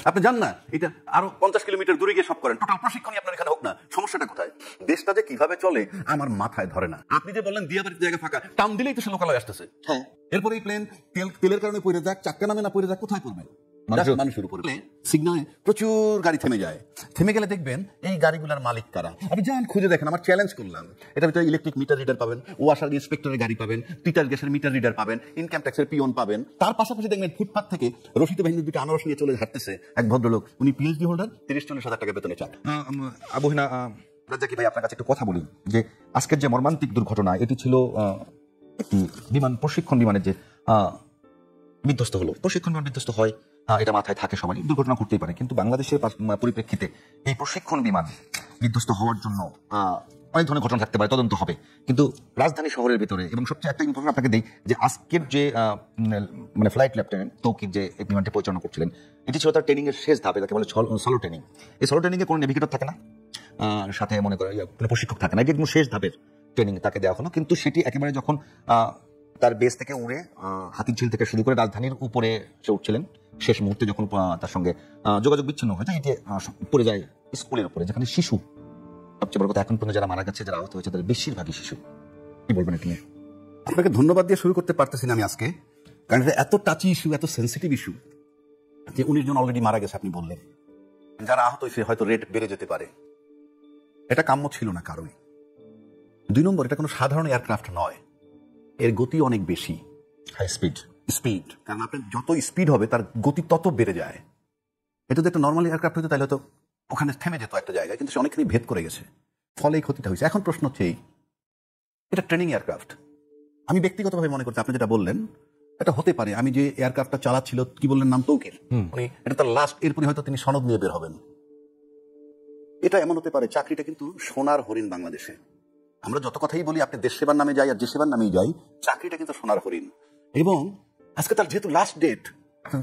আপনি জান না এটা আরো 50 কিলোমিটার দূরে গিয়ে সব করেন, টোটাল প্রশিক্ষণই আপনার এখানে হোক না। সমস্যাটা কোথায়? দেশটা যে কিভাবে চলে আমার মাথায় ধরে না। আপনি যে বললেন দিয়াবাড়ির জায়গা ফাঁকা, টান দিলেই তো সে লোকালয় আসতেছে। হ্যাঁ, এরপরে এই প্লেন তেলের কারণে পড়ে যাক, চাক্কা নামে না পড়ে যাক, কোথায় পড়বে? মানুষের উপরে। সিগনালে প্রচুর গাড়ি থেমে যায়, থেমে গেলে দেখবেন এই গাড়িগুলোর মালিক কারা। আপনি যান খুঁজে দেখেন, আমার চ্যালেঞ্জ করলাম। এটার ভিতরে ইলেকট্রিক মিটার রিডার পাবেন, ওয়াসার ইন্সপেক্টরের গাড়ি পাবেন, তিতাস গ্যাসের মিটার রিডার পাবেন, ইনকাম ট্যাক্সের পিওন পাবেন। তার পাশাপাশি দেখবেন ফুটপাথ থেকে রশিদ বাহিনীর দুটো আনারস নিয়ে চলে হাঁটতেছে এক ভদ্রলোক, উনি পিএইচডি হোল্ডার, 30-40 হাজার টাকা বেতনে চান। আবহিনা রাজ্জাকি ভাই, আপনার কাছে একটু কথা বলি যে আজকের যে মর্মান্তিক দুর্ঘটনা, এটি ছিল একটি প্রশিক্ষণ বিমানের যে বিধ্বস্ত হলো। প্রশিক্ষণ বিমান বিধ্বস্ত হয়, এটা মাথায় থাকে সবাই, দুর্ঘটনা ঘটতেই পারে। কিন্তু বাংলাদেশের পরিপ্রেক্ষিতে এই প্রশিক্ষণ বিমান বিধ্বস্ত হওয়ার জন্য অনেক ধরনের ঘটনা থাকতে পারে, তদন্ত হবে। কিন্তু রাজধানী শহরের ভিতরে, এবং সবচেয়ে একটা ইনফরমেশন আপনাকে দেই যে আজকের যে ফ্লাইট লেফটেন্যান্ট তৌকির যে বিমানটি পরিচালনা করছিলেন, এটি ছিল তার ট্রেনিং এর শেষ ধাপে, তাকে বলে সলো ট্রেনিং। এই সলো ট্রেনিং এ কোনো নেভিগেটর থাকে না, সাথে মনে করে কোনো প্রশিক্ষক থাকে না, এটি একদম শেষ ধাপের ট্রেনিং তাকে দেওয়া হলো। কিন্তু সেটি একেবারে যখন তার বেস থেকে উড়ে হাতিরঝিল থেকে শুরু করে রাজধানীর উপরে সে উঠছিলেন, শেষ মুহূর্তে যখন তার সঙ্গে যোগাযোগ বিচ্ছিন্ন হয়ে যায়, এটি পড়ে যায় স্কুলের উপরে, যেখানে শিশু। সবচেয়ে বড় কথা, এখন পর্যন্ত যারা মারা গেছে, যারা আহত হয়েছে, তাদের বেশিরভাগই শিশু। কি বলবেন এটি নিয়ে? আপনাকে ধন্যবাদ দিয়ে শুরু করতে পারতেছি না আমি আজকে, কারণ এটা এত টাচি ইস্যু, এত সেন্সিটিভ ইস্যু যে 19 জন অলরেডি মারা গেছে আপনি বললেন, যারা আহত হয়েছে হয়তো রেট বেড়ে যেতে পারে। এটা কাম্য ছিল না কারণে। 2 নম্বর, এটা কোনো সাধারণ এয়ারক্রাফট নয়, এর গতি অনেক বেশি, হাই স্পিড। কারণ আপনার যত স্পিড হবে তার গতি তত বেড়ে যায়। এটা তো একটা নর্মাল এয়ারক্রাফট হতো তাহলে তো ওখানে থেমে যেত একটা জায়গায়, কিন্তু সে অনেকখানি ভেদ করে গেছে, ফলে এই ক্ষতিটা হয়েছে। এখন প্রশ্ন হচ্ছে এটা ট্রেনিং এয়ারক্রাফট। আমি ব্যক্তিগতভাবে মনে করছি আপনি যেটা বললেন এটা হতে পারে। আমি যে এয়ারক্রাফটটা চালাচ্ছিল, কি বললেন নাম, তৌকির, উনি এটা তার লাস্ট, এরপরে হয়তো তিনি সনদ নিয়ে বের হবেন। এটা এমন হতে পারে, চাকরিটা কিন্তু সোনার হরিণ বাংলাদেশে। আমরা যত কথাই বলি আপনি দেশ সেবার নামে যাই আর যে সেবার নামেই যাই, চাকরিটা কিন্তু সোনার হরিণ। এবং আজকে তার যেহেতু লাস্ট ডেট,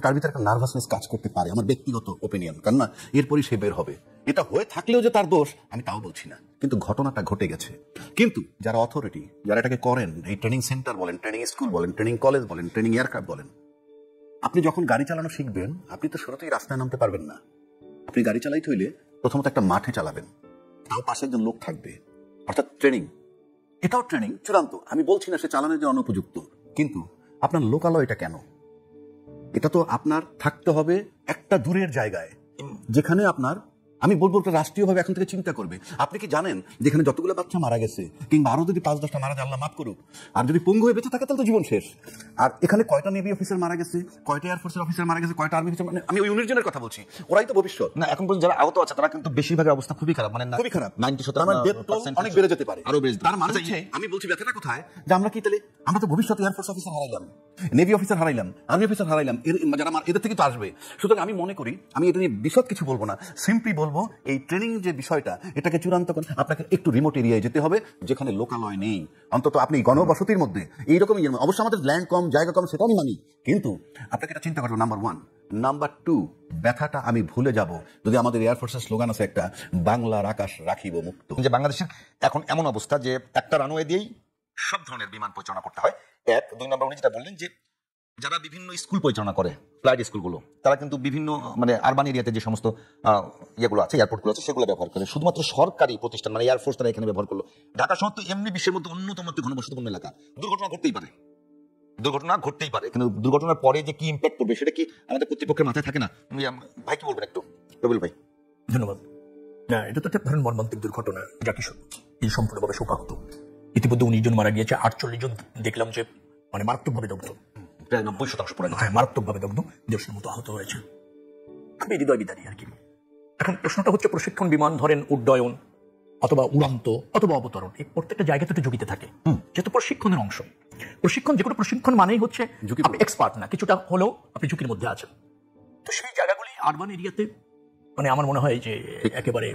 তার ভিতরে একটা নার্ভাসনেস কাজ করতে পারে, আমার ব্যক্তিগত ওপিনিয়ন, কারণ না এরপরই সে বের হবে। এটা হয়ে থাকলেও যে তার দোষ আমি তাও বলছি না, কিন্তু ঘটনাটা ঘটে গেছে। কিন্তু যারা অথরিটি, যারা এটাকে করেন, এই ট্রেনিং সেন্টার বলেন, ট্রেনিং স্কুল বলেন, ট্রেনিং কলেজ বলেন, ট্রেনিং এয়ারক্রাফট বলেন, আপনি যখন গাড়ি চালানো শিখবেন আপনি তো শুরুতেই রাস্তায় নামতে পারবেন না। আপনি গাড়ি চালাইতে হইলে প্রথমত একটা মাঠে চালাবেন, তাও পাশে একজন লোক থাকবে, অর্থাৎ ট্রেনিং। এটাও ট্রেনিং চূড়ান্ত। আমি বলছি না সে চালানোর জন্য অনুপযুক্ত, কিন্তু আপনার লোকালয়টা কেন? এটা তো আপনার থাকতে হবে একটা দূরের জায়গায়, যেখানে আপনার, আমি বলবো রাষ্ট্রীয়ভাবে এখন থেকে চিন্তা করবে। আপনি কি জানেন যেখানে যতগুলো বাচ্চা মারা গেছে, কিংবা আরো যদি 5-10টা মারা যায়, আল্লাহ মাফ করুক, আর যদি পঙ্গু হয়ে বেঁচে থাকে তাহলে তো জীবন শেষ। আর এখানে কয়টা নেভি অফিসার মারা গেছে, কয়টা এয়ারফোর্সের অফিসার মারা গেছে, কয়টা আর্মি অফিসার, মানে আমি ওই 19 জনের কথা বলছি, ওরাই তো ভবিষ্যৎ। না, এখন পর্যন্ত যারা আহত আছে তারা কিন্তু বেশিরভাগের অবস্থা খুবই খারাপ, মানে খুবই খারাপ, 90% অনেক বেড়ে যেতে পারে, আরো বেড়ে। তার মানে হচ্ছে, আমি বলছি ব্যথাটা কোথায়, যে আমরা কি তাহলে আমরা তো ভবিষ্যতে এয়ারফোর্স অফিসার হারাইলাম, নেভি অফিসার হারাইলাম, আর্মি অফিসার হারাইলাম, যারা আমার এদের থেকে তো আসবে। সুতরাং আমি মনে করি, আমি এটা নিয়ে বিশদ কিছু বলবো না, সিম্পলি বলবো এই ট্রেনিং যে বিষয়টা, এটাকে চূড়ান্ত করে আপনাকে একটু রিমোট এরিয়ায় যেতে হবে, যেখানে লোকালয় নেই। অন্তত আপনি গণবসতির মধ্যে এইরকমই, অবশ্য আমাদের ল্যান্ড কম, জায়গা কম, সেটা আমি মানি, কিন্তু আপনাকে এটা চিন্তা করবো, নাম্বার 1। নাম্বার 2, ব্যথাটা আমি ভুলে যাব যদি আমাদের এয়ারফোর্সের স্লোগান আছে একটা, বাংলার আকাশ রাখিব মুক্ত। যে বাংলাদেশের এখন এমন অবস্থা যে একটা রানওয়ে দিয়েই সব ধরনের বিমান পরিচালনা করতে হয়। 2 নম্বর, উনি যেটা বললেন যে যারা বিভিন্ন স্কুল পরিচালনা করে, ফ্লাইট স্কুলগুলো, তারা কিন্তু বিভিন্ন মানে আরবান এরিয়াতে যে সমস্ত ইয়েগুলো আছে, এয়ারপোর্টগুলো আছে, সেগুলো ব্যবহার করে। শুধুমাত্র সরকারি প্রতিষ্ঠান মানে এয়ারফোর্স তারা এখানে ব্যবহার করলো। ঢাকা শহর তো এমনি বিশ্বের মধ্যে অন্যতম একটি ঘনবসতিপূর্ণ এলাকা, দুর্ঘটনা ঘটতেই পারে, কিন্তু দুর্ঘটনার পরে যে কি ইম্প্যাক্ট করবে সেটা কি আমাদের কর্তৃপক্ষের মাথায় থাকে না? ভাই কি বলবেন একটু, রবিউল ভাই? ধন্যবাদ। না, এটা তো একটা ধরেন মর্মান্তিক দুর্ঘটনা, যা কি এই সম্পূর্ণভাবে শোকাহত। ইতিমধ্যে 19 জন মারা গিয়েছে, 48 জন দেখলাম যে মানে মারাত্মকভাবে দগ্ধ, প্রায় 90% পড়ে গেছে। হ্যাঁ, মারাত্মকভাবে দগ্ধ, 150 মতো আহত হয়েছে। খুবই হৃদয় বিদারী আর কি। এখন প্রশ্নটা হচ্ছে, প্রশিক্ষণ বিমান ধরেন উড্ডয়ন অথবা উড়ান্ত অথবা অবতরণ, এই প্রত্যেকটা জায়গাতে তো ঝুঁকিতে থাকে, যেহেতু প্রশিক্ষণের অংশ। প্রশিক্ষণ, যে কোনো প্রশিক্ষণ মানেই হচ্ছে আপনি এক্সপার্ট না, কিছুটা হলেও আপনি ঝুঁকির মধ্যে আছেন। তো সেই জায়গাগুলি আরবান এরিয়াতে মানে আমার মনে হয় যে একেবারে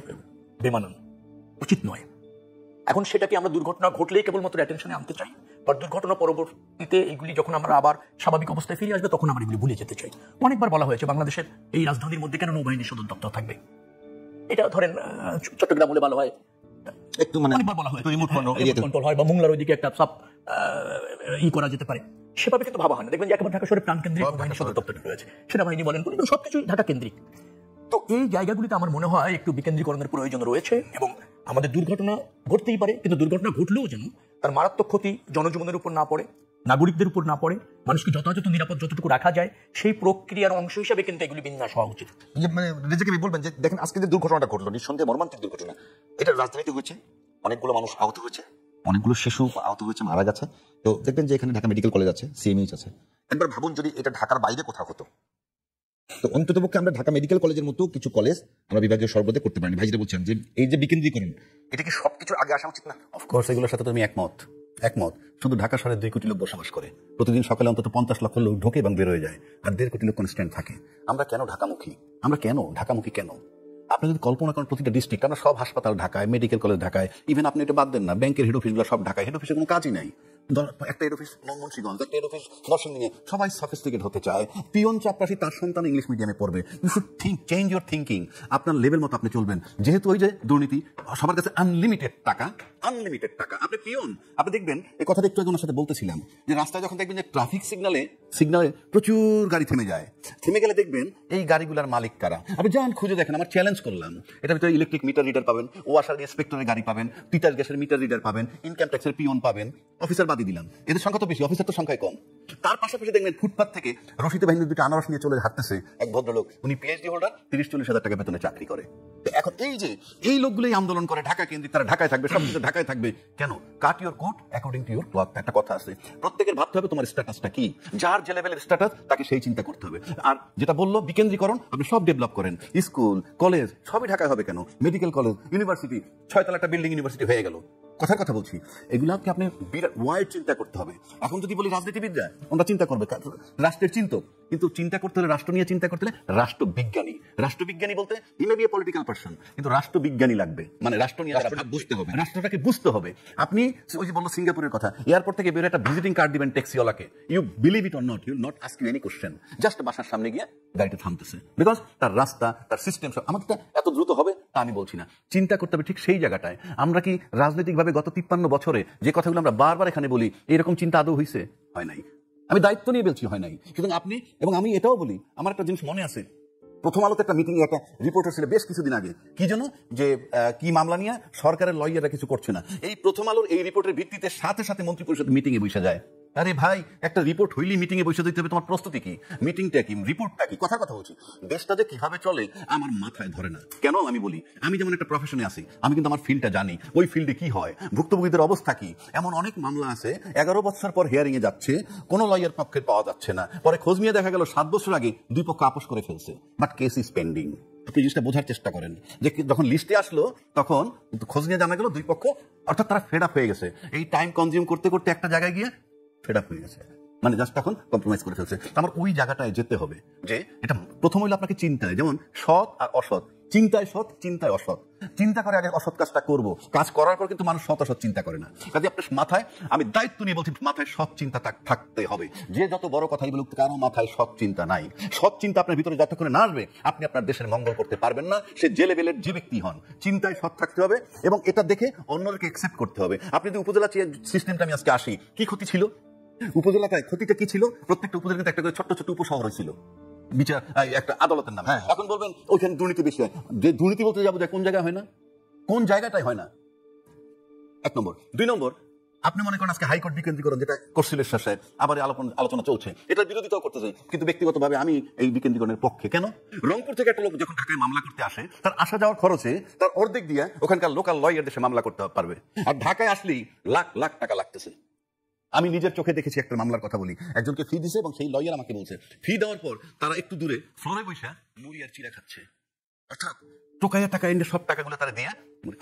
বেমানান, উচিত নয়। এখন সেটাকে আমরা দুর্ঘটনা ঘটলেই কেবলমাত্র অ্যাটেনশনে আনতে চাই, বা দুর্ঘটনা পরবর্তীতে এগুলি যখন আমরা আবার স্বাভাবিক অবস্থায় ফিরে আসবে তখন আমরা এগুলি ভুলে যেতে চাই। অনেকবার বলা হয়েছে বাংলাদেশের এই রাজধানীর মধ্যে কেন নৌবাহিনীর সদর দপ্তর থাকবে? এটা ধরেন চট্টগ্রাম হলে ভালো হয়, একটু মানে অনেকবার বলা হয় রিমোট কন্ট্রোল হয়, বা মোংলার ওইদিকে একটা সাব করা যেতে পারে। সেভাবে কিন্তু ভাবা হয় না। দেখবেন যে একেবারে ঢাকা শহরে প্রাণকেন্দ্রিক নৌবাহিনী সদর দপ্তর রয়েছে, সেনাবাহিনী বলেন, সবকিছু ঢাকা কেন্দ্রিক। তো এই জায়গাগুলিতে আমার মনে হয় একটু বিকেন্দ্রীকরণের প্রয়োজন রয়েছে, এবং আমাদের দুর্ঘটনা ঘটতেই পারে, কিন্তু দুর্ঘটনা ঘটলেও যেন তার মারাত্মক ক্ষতি জনজীবনের উপর না পড়ে, নাগরিকদের উপর না পড়ে, মানুষকে যথাযথ নিরাপদ যতটুকু রাখা যায় সেই প্রক্রিয়ার অংশ হিসাবে কিন্তু এগুলি বিন্যাস হওয়া উচিত। মানে রেজাকি ভাই বলবেন যে দেখেন আজকে যে দুর্ঘটনাটা ঘটলো, নিঃসন্দেহে মর্মান্তিক দুর্ঘটনা, এটা রাজধানীতে হয়েছে, অনেকগুলো মানুষ আহত হয়েছে, অনেকগুলো শিশু আহত হয়েছে, মারা গেছে। তো দেখবেন যে এখানে ঢাকা মেডিকেল কলেজ আছে, সিএমএইচ আছে, একবার ভাবুন যদি এটা ঢাকার বাইরে কোথাও হতো। তো অন্ততপক্ষে আমরা ঢাকা মেডিকেল কলেজের মতো কিছু কলেজ আমরা বিভাগীয় সর্বদে করতে পারিনি। ভাই যেটা বলছেন যে এই যে বিকেন্দ্রীকরণ, এটা কি সবকিছুর আগে আসা উচিত না? অফকোর্স এগুলোর সাথে তো আমি একমত। শুধু ঢাকা শহরে 2 কোটি লোক বসবাস করে, প্রতিদিন সকালে অন্তত 50 লক্ষ লোক ঢোকে এবং বের হয়ে যায়, আর 1.5 কোটি লোক কনস্ট্যান্ট থাকে। আমরা কেন ঢাকামুখী? কেন? আপনি যদি কল্পনা করেন প্রতিটা ডিস্ট্রিক্ট, আমরা সব হাসপাতাল ঢাকায়, মেডিকেল কলেজ ঢাকায়, ইভেন আপনি এটা বাদ দেন না, ব্যাংকের হেড অফিসগুলো সব ঢাকায়, হেড অফিসে কোনো কাজই নাই। একটা হেড অফিস মুন্সিগঞ্জ, একটা হেড অফিস নরসিংদীতে, সবাই সফিস্টিকেট হতে চায়। পিয়ন চাপরাশি তার সন্তান ইংলিশ মিডিয়ামে পড়বে। You should change your thinking. আপনার লেভেল মতো আপনি চলবেন। যেহেতু ওই যে দুর্নীতি, সবার কাছে আনলিমিটেড টাকা। আপনি পিয়ন, আপনি দেখবেন এই কথাটা একটু ওনার সাথে বলতেছিলাম যে রাস্তায় যখন দেখবেন যে ট্রাফিক সিগনালে প্রচুর গাড়ি থেমে গেলে দেখবেন এই গাড়িগুলোর মালিক কারা। আপনি যান খুঁজে দেখেন। আমার চ্যালেঞ্জ করলাম, এটার ভিতরে ইলেকট্রিক মিটার রিডার পাবেন, ওয়াসার ইন্সপেক্টরের গাড়ি পাবেন, তিতাস গ্যাসের মিটার রিডার পাবেন, ইনকাম ট্যাক্সের পিয়ন পাবেন, অফিসার বাদই দিলাম, এদের সংখ্যা তো বেশি, অফিসার তো সংখ্যায় কম। তার পাশাপাশি দেখবেন ফুটপাথ থেকে রশিদ বাহিনীর দুটো আনারস নিয়ে চলে হাঁটতেছে এক ভদ্রলোক, উনি পিএইচডি হোল্ডার, 30-40 হাজার টাকা বেতনে চাকরি করে। এখন এই লোকগুলোই আন্দোলন করে ঢাকা কেন্দ্রিক, তারা ঢাকায় থাকবে, সবকিছু ঢাকায় থাকবে। কেন? Cut your coat according to your cloth, একটা কথা আছে। প্রত্যেকের ভাবতে হবে তোমার স্ট্যাটাসটা কি, যার যে লেভেলের স্ট্যাটাস তাকে সেই চিন্তা করতে হবে। আর যেটা বললো বিকেন্দ্রীকরণ, আপনি সব ডেভেলপ করেন, স্কুল কলেজ সবই ঢাকায় হবে কেন? মেডিকেল কলেজ, ইউনিভার্সিটি, 6 তলা একটা বিল্ডিং ইউনিভার্সিটি হয়ে গেল। কথার কথা বলছি, এগুলোকে আপনি বিরাট ওয়াইড চিন্তা করতে হবে। এখন যদি বলি রাজনীতিবিদরা, ওরা চিন্তা করবে, রাষ্ট্রের চিন্তক, কিন্তু চিন্তা করতে হলে, রাষ্ট্র নিয়ে চিন্তা করতে হলে রাষ্ট্রবিজ্ঞানী বলতে he may be a political person, কিন্তু রাষ্ট্রবিজ্ঞানী লাগবে। মানে রাষ্ট্র নিয়ে বুঝতে হবে, রাষ্ট্রটাকে বুঝতে হবে। আপনি ওই যে বললো সিঙ্গাপুরের কথা, এয়ারপোর্ট থেকে বেরোয় একটা ভিজিটিং কার্ড দিবেন ট্যাক্সিওয়ালাকে, you believe it or not, you not ask you any question, just বাসার সামনে গিয়ে গাড়িটা থামতেছে, বিকজ তার রাস্তা, তার সিস্টেম সব। আমাদেরটা এত দ্রুত হবে তা আমি বলছি না, চিন্তা করতে হবে ঠিক সেই জায়গাটায়। আমরা কি রাজনৈতিকভাবে গত 53 বছরে যে কথাগুলো আমরা বারবার এখানে বলি, এরকম চিন্তা আদৌ হয়েছে? হয় নাই। আমি দায়িত্ব নিয়ে বলছি হয় নাই। সুতরাং আপনি এবং আমি এটাও বলি, আমার একটা জিনিস মনে আছে, প্রথম আলোতে একটা মিটিং, একটা রিপোর্টার ছিল বেশ কিছুদিন আগে, কি যেন যে কি মামলা নিয়ে সরকারের লয়াররা কিছু করছে না। এই প্রথম আলোর এই রিপোর্টের ভিত্তিতে সাথে সাথে মন্ত্রী পরিষদ মিটিং এ বসে যায়। আরে ভাই, একটা রিপোর্ট হইলি মিটিং এ বসে দিতে হবে, তোমার প্রস্তুতি কি, মিটিংটা কি, রিপোর্টটা কি? কথা বলছি, দেশটা যে কিভাবে চলে আমার মাথায় ধরে না। কেন আমি বলি, আমি যেমন একটা প্রফেশনে আছি, আমি কিন্তু আমার ফিল্ডটা জানি, ওই ফিল্ডে কি হয়, ভুক্তভোগীদের অবস্থা কি। এমন অনেক মামলা আছে 11 বছর পর হিয়ারিং এ যাচ্ছে, কোনো লয়ার পক্ষে পাওয়া যাচ্ছে না, পরে খোঁজ নিয়ে দেখা গেল 7 বছর আগে 2 পক্ষ আপোষ করে ফেলছে, বাট কেস ইজ পেন্ডিং। আপনি জিনিসটা বোঝার চেষ্টা করেন যে যখন লিস্টে আসলো তখন খোঁজ নিয়ে জানা গেল 2 পক্ষ, অর্থাৎ তারা ফেড আপ হয়ে গেছে, এই টাইম কনজিউম করতে করতে একটা জায়গায় গিয়ে ফেড আপ হয়ে গেছে, মানে জাস্ট তখন কম্প্রোমাইজ করে ফেলছে। আমার ওই জায়গাটায় যেতে হবে যে এটা প্রথম হইলো আপনাকে চিন্তায়, যেমন সৎ আর অসৎ, চিন্তায় সৎ, চিন্তায় অসৎ। চিন্তা করে আগে অসৎ কাজটা করব, কাজ করার পর কিন্তু মানুষ সৎ অসৎ চিন্তা করে না। কাজে আপনার মাথায়, আমি দায়িত্ব নিয়ে বলছি, মাথায় সৎ চিন্তা থাকতে হবে। যে যত বড় কথাই বলুক, কারো মাথায় সৎ চিন্তা নাই। সৎ চিন্তা আপনার ভিতরে যতক্ষণ না আসবে, আপনি আপনার দেশের মঙ্গল করতে পারবেন না, সে যে লেভেলের যে ব্যক্তি হন। চিন্তায় সৎ থাকতে হবে এবং এটা দেখে অন্যদেরকে অ্যাকসেপ্ট করতে হবে। আপনি যদি উপজেলা সিস্টেমটা আমি আজকে আসি, কি ক্ষতি ছিল উপজেলাটায়? ক্ষতিটা কি ছিল? প্রত্যেকটা উপজেলাতে একটা করে ছোট্ট ছোট্ট উপশহর হয়েছিল, বিচার একটা আদালতের নাম। এখন বলবেন ওইখানে দুর্নীতি বেশি হয়। যে দুর্নীতি বলতে যাবো, কোন জায়গায় হয় না, কোন জায়গাটাই হয় না? 1 নম্বর। 2 নম্বর, আপনি মনে করেন আজকে হাইকোর্ট বিকেন্দ্রীকরণ যেটা করছিল শেষে, আবার আলোচনা চলছে, এটার বিরোধিতাও করতে চাই, কিন্তু ব্যক্তিগতভাবে আমি এই বিকেন্দ্রীকরণের পক্ষে। কেন? রংপুর থেকে একটা লোক যখন ঢাকায় মামলা করতে আসে, তার আসা যাওয়ার খরচে তার অর্ধেক দিয়ে ওখানকার লোকাল লয়ার দেশে মামলা করতে পারবে, আর ঢাকায় আসলেই লাখ লাখ টাকা লাগতেছে। আমি নিজের চোখে দেখেছি, একটা মামলার কথা বলি, একজনকে ফি দিছে এবং সেই লয়ার আমাকে বলছে, ফি দেওয়ার পর তারা একটু দূরে ফ্লোরে বসে মুড়ি আর চিড়া খাচ্ছে, অর্থাৎ টোকাইয়া টাকা এনে সব টাকাগুলো তারা দিয়ে।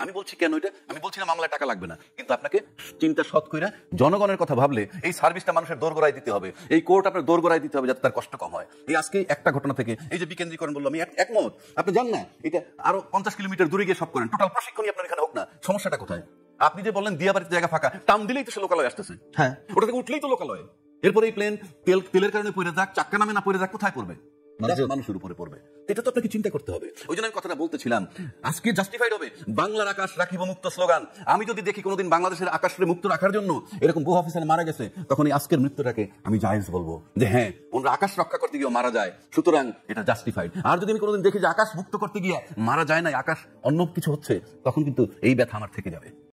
আমি বলছি কেন এটা? আমি বলছি না মামলায় টাকা লাগবে না, কিন্তু আপনাকে চিন্তা সৎ কইরা জনগণের কথা ভাবলে এই সার্ভিসটা মানুষের দোরগোড়ায় দিতে হবে, এই কোর্ট আপনার দোরগোড়ায় দিতে হবে, যাতে তার কষ্ট কম হয়। এই আজকে একটা ঘটনা থেকে এই যে বিকেন্দ্রীকরণ বললো, আমি একমত। আপনি জান না, এটা আরো 50 কিলোমিটার দূরে গিয়ে সব করেন, টোটাল প্রশিক্ষণই আপনার এখানে হোক না, সমস্যাটা কোথায়? আপনি যে বললেন দিয়াবাড়িতে জায়গা ফাঁকা, টান দিলেই তো সে লোকালয় আসতেছে, হ্যাঁ, ওটা থেকে উঠলেই তো লোকালয়। এরপরে এই প্লেন তেলের কারণে পড়ে যাক, চাক্কা নামে না পড়ে যাক, কোথায় পড়বে? মানুষের উপরে পড়বে। এটা তো আপনাকে চিন্তা করতে হবে। ওই জন্য আমি কথাটা বলতেছিলাম, আজকে জাস্টিফাইড হবে বাংলার আকাশ রাখিব মুক্ত স্লোগান। আমি যদি দেখি কোনোদিন বাংলাদেশের আকাশকে মুক্ত রাখার জন্য এরকম বহু অফিসার মারা গেছে, তখন এই আজকের মৃত্যুটাকে আমি জায়েজ বলবো যে হ্যাঁ, ওনারা আকাশ রক্ষা করতে গিয়ে মারা যায়, সুতরাং এটা জাস্টিফাইড। আর যদি আমি কোনোদিন দেখি যে আকাশ মুক্ত করতে গিয়ে মারা যায় না, আকাশ অন্য কিছু হচ্ছে, তখন কিন্তু এই ব্যথা আমার থেকে যাবে।